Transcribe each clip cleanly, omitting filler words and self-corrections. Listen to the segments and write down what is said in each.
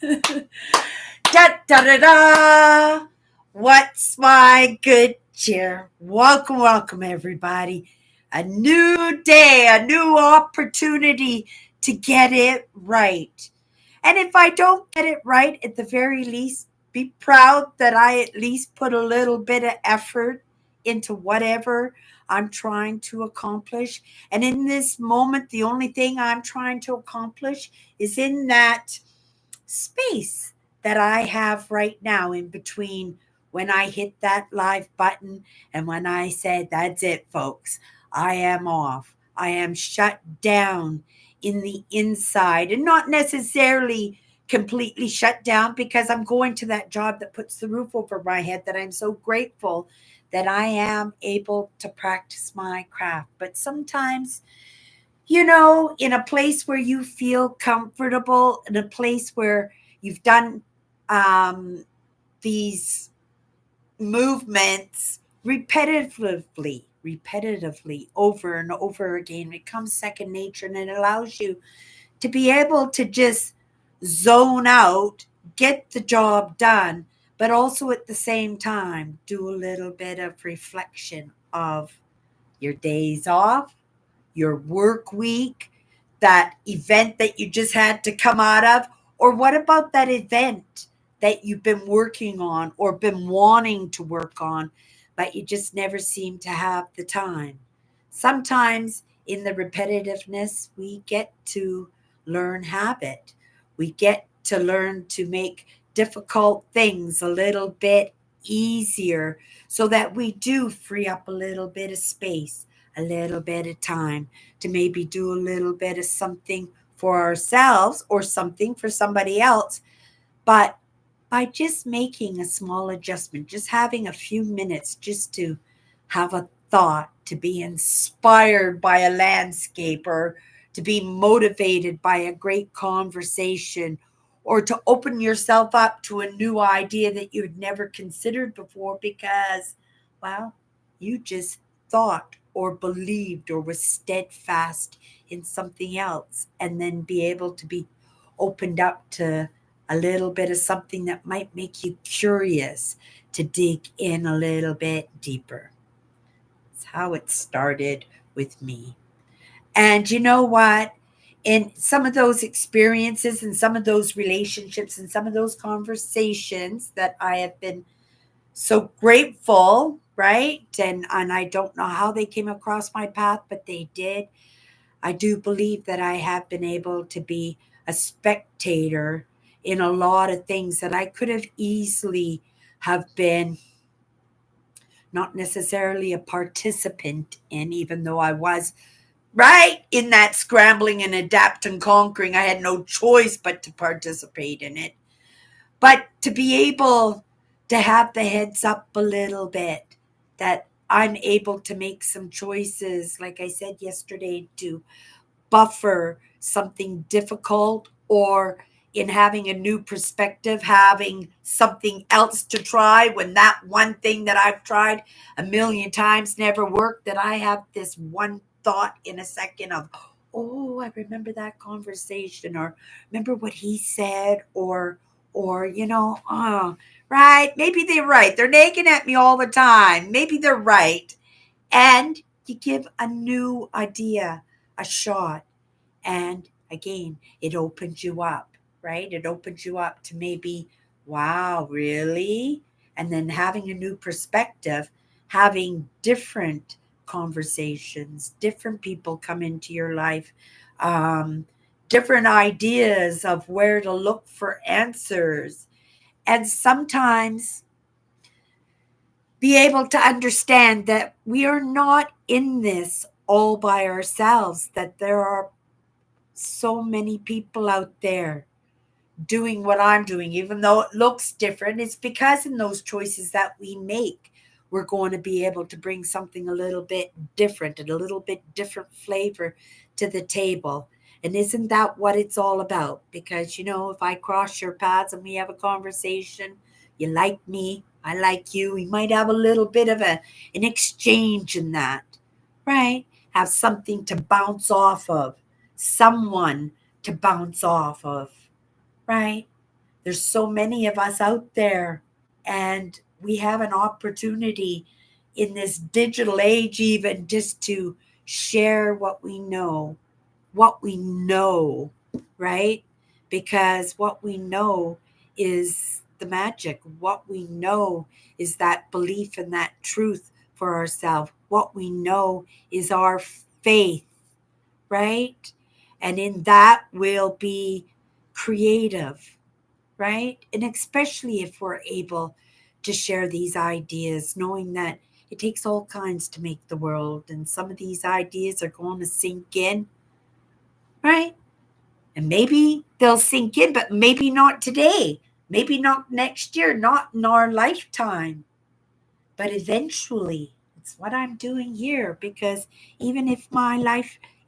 Da da da da! What's my good cheer? Welcome, welcome, everybody. A new day, a new opportunity to get it right. And if I don't get it right, at the very least, be proud that I at least put a little bit of effort into whatever I'm trying to accomplish. And in this moment, the only thing I'm trying to accomplish is in that space that I have right now in between when I hit that live button and when I said, that's it, folks. I am off. I am shut down in the inside and not necessarily completely shut down because I'm going to that job that puts the roof over my head that I'm so grateful that I am able to practice my craft. But sometimes in a place where you feel comfortable, in a place where you've done um, these movements repetitively over and over again, it becomes second nature and it allows you to be able to just zone out, get the job done, but also at the same time do a little bit of reflection of your days off, your work week, that event that you just had to come out of? Or what about that event that you've been working on or been wanting to work on, but you just never seem to have the time? Sometimes in the repetitiveness, we get to learn habit. We get to learn to make difficult things a little bit easier so that we do free up a little bit of space, a little bit of time to maybe do a little bit of something for ourselves or something for somebody else. But by just making a small adjustment, just having a few minutes just to have a thought, to be inspired by a landscape, or to be motivated by a great conversation, or to open yourself up to a new idea that you'd never considered before because, well, you just thought or believed or was steadfast in something else, and then be able to be opened up to a little bit of something that might make you curious to dig in a little bit deeper. It's how it started with me. And you know what? In some of those experiences and some of those relationships and some of those conversations that I have been so grateful, right? And I don't know how they came across my path, but they did. I do believe that I have been able to be a spectator in a lot of things that I could have easily have been not necessarily a participant in, even though I was right in that scrambling and adapt and conquering. I had no choice but to participate in it. But to be able to have the heads up a little bit, that I'm able to make some choices, like I said yesterday, to buffer something difficult, or in having a new perspective, having something else to try when that one thing that I've tried a million times never worked, that I have this one thought in a second of, oh, I remember that conversation, or remember what he said, or right, maybe they're right. They're nagging at me all the time. Maybe they're right. And you give a new idea a shot. And again, it opens you up, right? It opens you up to maybe, wow, really? And then having a new perspective, having different conversations, different people come into your life, um, different ideas of where to look for answers. And sometimes be able to understand that we are not in this all by ourselves, that there are so many people out there doing what I'm doing, even though it looks different. It's because in those choices that we make, we're going to be able to bring something a little bit different and a little bit different flavor to the table. And isn't that what it's all about? Because, if I cross your paths and we have a conversation, you like me, I like you, we might have a little bit of an exchange in that, right? Have something to bounce off of, someone to bounce off of, right? There's so many of us out there, and we have an opportunity in this digital age, even just to share what we know, right? Because what we know is the magic. What we know is that belief and that truth for ourselves. What we know is our faith, right? And in that we'll be creative, right? And especially if we're able to share these ideas, knowing that it takes all kinds to make the world, and some of these ideas are going to sink in, right? And maybe they'll sink in, but maybe not today, maybe not next year, not in our lifetime, but eventually. It's what I'm doing here, because even if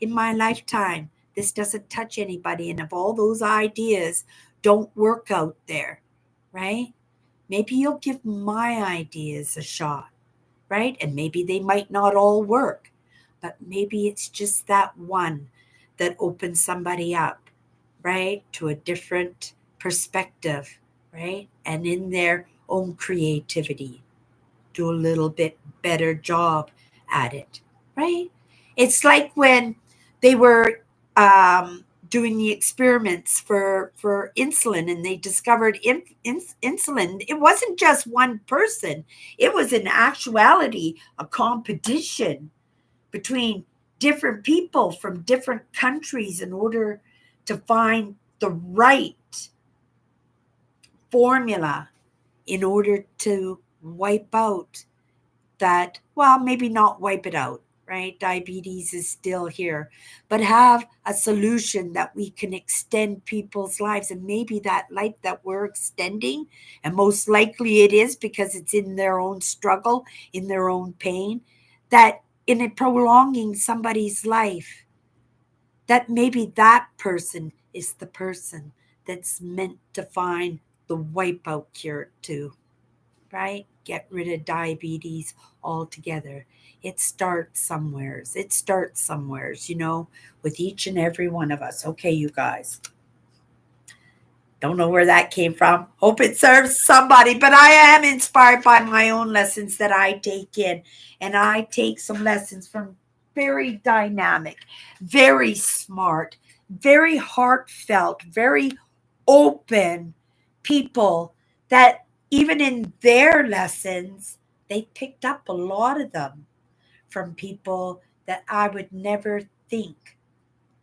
in my lifetime, this doesn't touch anybody, and if all those ideas don't work out there, right? Maybe you'll give my ideas a shot, right? And maybe they might not all work, but maybe it's just that one that opens somebody up, right, to a different perspective, right? And in their own creativity, do a little bit better job at it, right? It's like when they were doing the experiments for insulin, and they discovered insulin. It wasn't just one person, it was in actuality a competition between different people from different countries in order to find the right formula in order to wipe out that, well, maybe not wipe it out, right? Diabetes is still here, but have a solution that we can extend people's lives. And maybe that life that we're extending, and most likely it is because it's in their own struggle, in their own pain, that in it prolonging somebody's life, that maybe that person is the person that's meant to find the wipeout cure too, right? Get rid of diabetes altogether. It starts somewheres. It starts somewheres, with each and every one of us. Okay, you guys. Don't know where that came from. Hope it serves somebody, but I am inspired by my own lessons that I take in. And I take some lessons from very dynamic, very smart, very heartfelt, very open people that even in their lessons, they picked up a lot of them from people that I would never think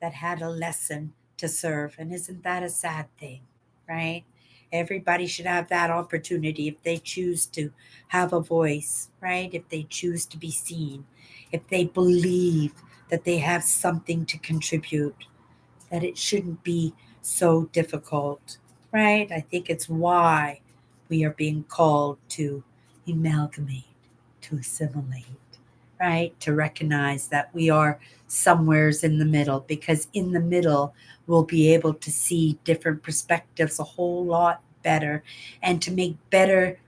that had a lesson to serve. And isn't that a sad thing, right? Everybody should have that opportunity if they choose to have a voice, right? If they choose to be seen, if they believe that they have something to contribute, that it shouldn't be so difficult, right? I think it's why we are being called to amalgamate, to assimilate, right? To recognize that we are somewheres in the middle, because in the middle we'll be able to see different perspectives a whole lot better, and to make better,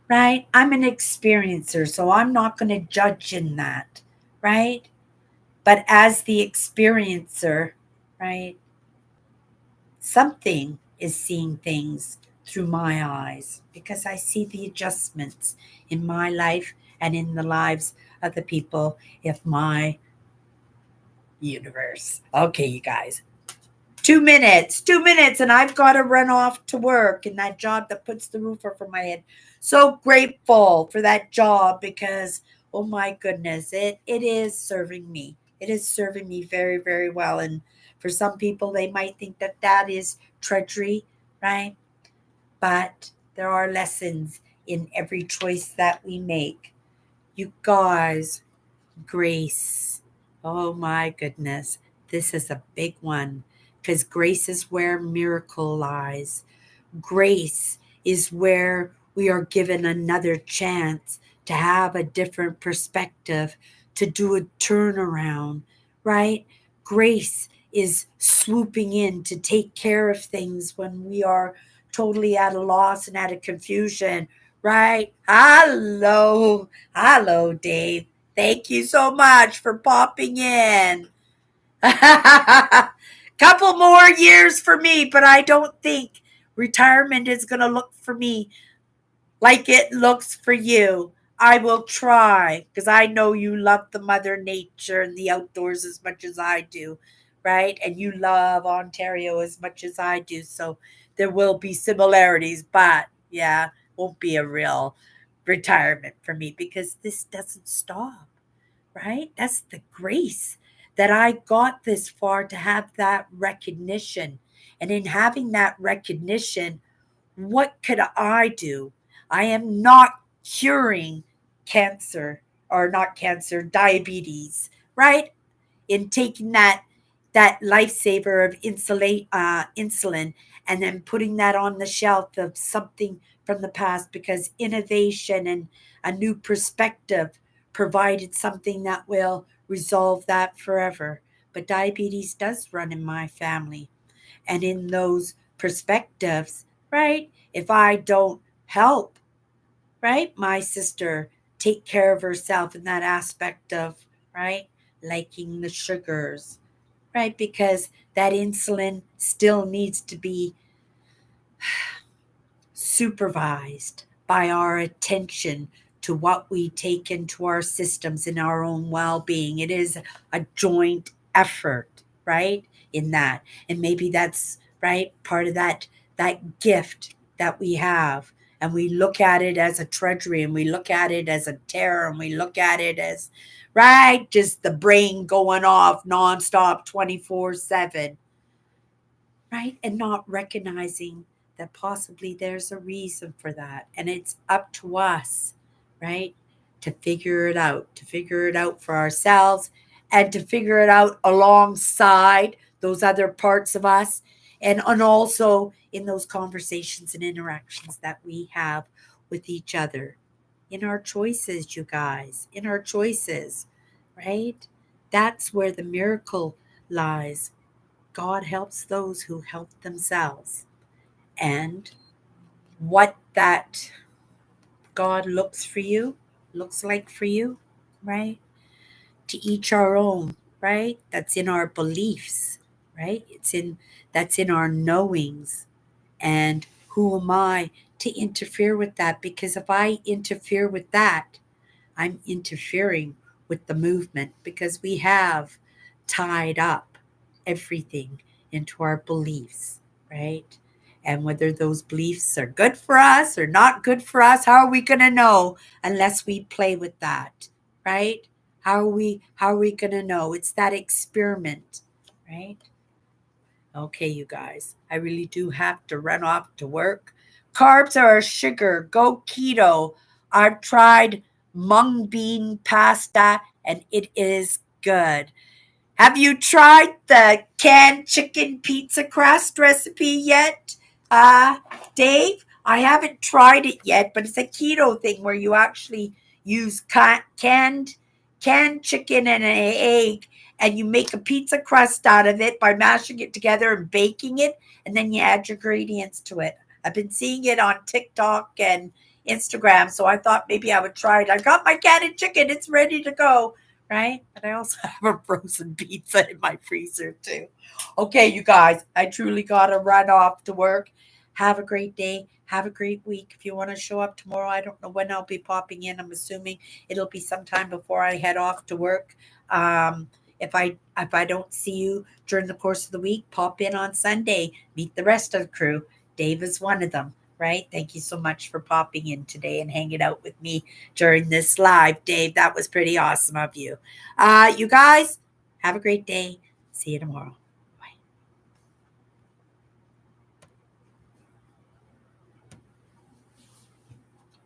right? I'm an experiencer, so I'm not going to judge in that, right? But as the experiencer, right, something is seeing things through my eyes, because I see the adjustments in my life and in the lives of the people of my universe. Okay, you guys, 2 minutes, and I've got to run off to work in that job that puts the roof over my head. So grateful for that job, because, oh my goodness, it is serving me. It is serving me very, very well. And for some people, they might think that that is treachery, right? But there are lessons in every choice that we make. You guys, grace. Oh my goodness. This is a big one, because grace is where miracle lies. Grace is where we are given another chance to have a different perspective, to do a turnaround, right? Grace is swooping in to take care of things when we are totally at a loss and at a confusion, right? Hello. Hello, Dave. Thank you so much for popping in. Couple more years for me, but I don't think retirement is going to look for me like it looks for you. I will try because I know you love the mother nature and the outdoors as much as I do, right? And you love Ontario as much as I do. So there will be similarities, but yeah, won't be a real retirement for me because this doesn't stop, right? That's the grace that I got this far to have that recognition. And in having that recognition, what could I do? I am not curing cancer or not cancer, diabetes, right? In taking that lifesaver of insulin and then putting that on the shelf of something from the past because innovation and a new perspective provided something that will resolve that forever. But diabetes does run in my family. And in those perspectives, right? If I don't help, right, my sister take care of herself in that aspect of, right, liking the sugars, right? Because that insulin still needs to be supervised by our attention to what we take into our systems in our own well-being. It is a joint effort, right? In that. And maybe that's right part of that gift that we have. And we look at it as a treasury and we look at it as a terror and we look at it as right, just the brain going off nonstop 24/7, right? And not recognizing that possibly there's a reason for that. And it's up to us, right? To figure it out for ourselves and to figure it out alongside those other parts of us. And also in those conversations and interactions that we have with each other, in our choices, you guys, in our choices, right? That's where the miracle lies. God helps those who help themselves. And what that God looks for you, looks like for you, right? To each our own, right? That's in our beliefs, right? That's in our knowings. And who am I to interfere with that? Because if I interfere with that, I'm interfering with the movement because we have tied up everything into our beliefs, right? And whether those beliefs are good for us or not good for us, how are we going to know unless we play with that, right? How are we going to know? It's that experiment, right? Okay, you guys, I really do have to run off to work. Carbs are sugar. Go keto. I've tried mung bean pasta and it is good. Have you tried the canned chicken pizza crust recipe yet, uh, Dave? I haven't tried it yet, but it's a keto thing where you actually use canned chicken and an egg, and you make a pizza crust out of it by mashing it together and baking it, and then you add your ingredients to it. I've been seeing it on TikTok and Instagram, so I thought maybe I would try it. I got my canned chicken; it's ready to go, right? But I also have a frozen pizza in my freezer too. Okay, you guys, I truly gotta run off to work. Have a great day. Have a great week. If you want to show up tomorrow, I don't know when I'll be popping in. I'm assuming it'll be sometime before I head off to work. If I don't see you during the course of the week, pop in on Sunday. Meet the rest of the crew. Dave is one of them, right? Thank you so much for popping in today and hanging out with me during this live, Dave. That was pretty awesome of you. You guys, have a great day. See you tomorrow.